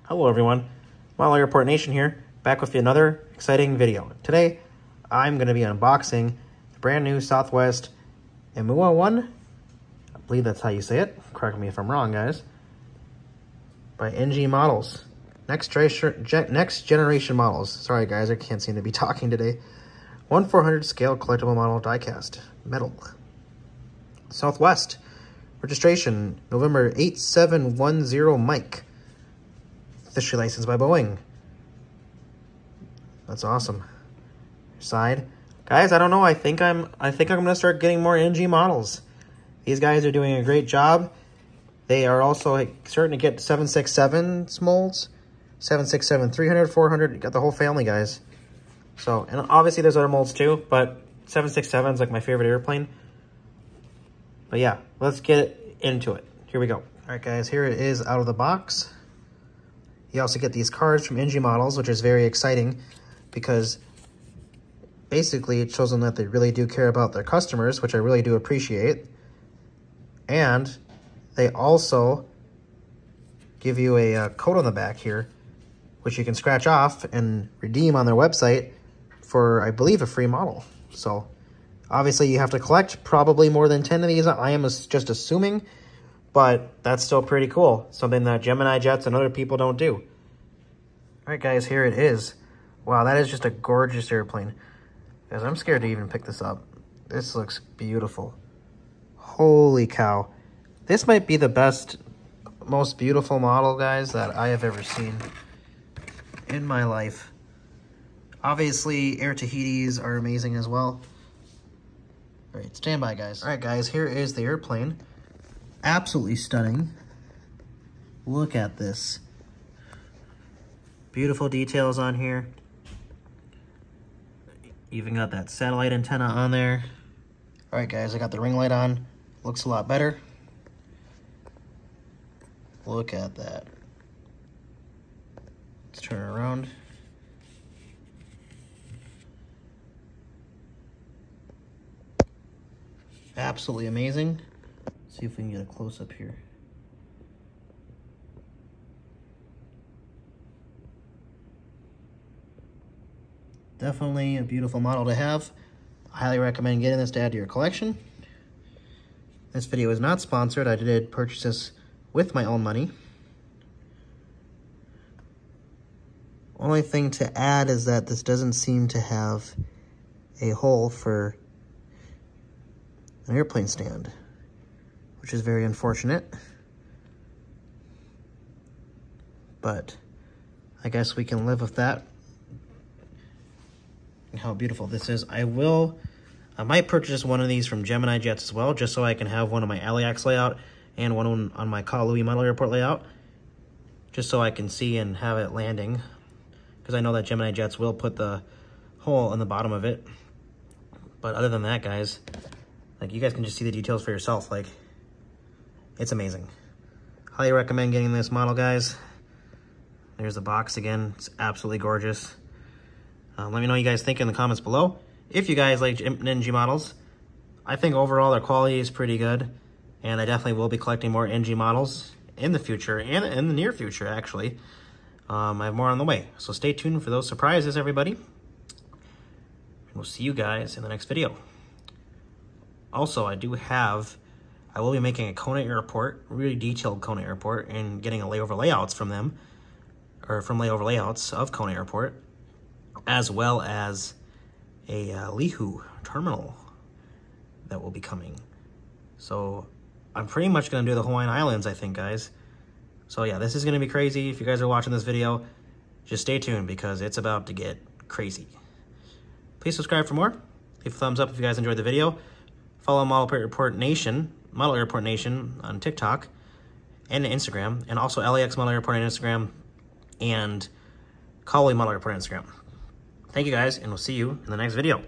Hello everyone, Model Airport Nation here, back with another exciting video. Today, I'm going to be unboxing the brand new Southwest Imua one. I believe that's how you say it. Correct me if I'm wrong, guys. By NGModels. Next generation models. Sorry guys, I can't seem to be talking today. 1/400 scale collectible model diecast. Metal. Southwest. Registration, November 8710 Mike. Officially licensed by Boeing. That's awesome. Side. Guys, I don't know. I think I'm gonna start getting more NGModels. These guys are doing a great job. They are also starting to get 767 molds. 767, 300, 400. You got the whole family, guys. So, and obviously there's other molds too, but 767 is like my favorite airplane. But yeah, let's get into it. Here we go. All right, guys, here it is out of the box. You also get these cards from NGModels, which is very exciting because basically it shows them that they really do care about their customers, which I really do appreciate. And they also give you a code on the back here, which you can scratch off and redeem on their website for, I believe, a free model. So obviously you have to collect probably more than 10 of these. I am just assuming, but that's still pretty cool. Something that Gemini Jets and other people don't do. All right, guys, here it is. Wow, that is just a gorgeous airplane. Guys, I'm scared to even pick this up. This looks beautiful. Holy cow. This might be the best, most beautiful model, guys, that I have ever seen in my life. Obviously, Air Tahitis are amazing as well. All right, stand by, guys. All right, guys, here is the airplane. Absolutely stunning. Look at this. Beautiful details on here. Even got that satellite antenna on there. All right, guys, I got the ring light on. Looks a lot better. Look at that. Let's turn it around. Absolutely amazing. See if we can get a close-up here. Definitely a beautiful model to have. I highly recommend getting this to add to your collection. This video is not sponsored. I did purchase this with my own money. Only thing to add is that this doesn't seem to have a hole for an airplane stand, which is very unfortunate. But I guess we can live with that. And how beautiful this is. I might purchase one of these from Gemini Jets as well, just so I can have one on my LAX layout and one on my Kalui Model Airport layout, just so I can see and have it landing, because I know that Gemini Jets will put the hole in the bottom of it. But other than that, guys, like, you guys can just see the details for yourself. Like, it's amazing. Highly recommend getting this model, guys. There's the box again. It's absolutely gorgeous. Let me know what you guys think in the comments below. If you guys like NGModels, I think overall their quality is pretty good, and I definitely will be collecting more NGModels in the future, and in the near future, actually. I have more on the way, so stay tuned for those surprises, everybody. And we'll see you guys in the next video. Also, I will be making a Kona Airport, really detailed Kona Airport, and getting a layover layouts from them, or from layover layouts of Kona Airport, as well as a Lihu terminal that will be coming. So I'm pretty much going to do the Hawaiian Islands, I think, guys. So yeah, this is going to be crazy. If you guys are watching this video, just stay tuned because it's about to get crazy. Please subscribe for more. Leave a thumbs up if you guys enjoyed the video. Follow Model Airport Nation on TikTok and Instagram, and also LAX Model Airport on Instagram and Kalui Model Airport on Instagram. Thank you guys, and we'll see you in the next video.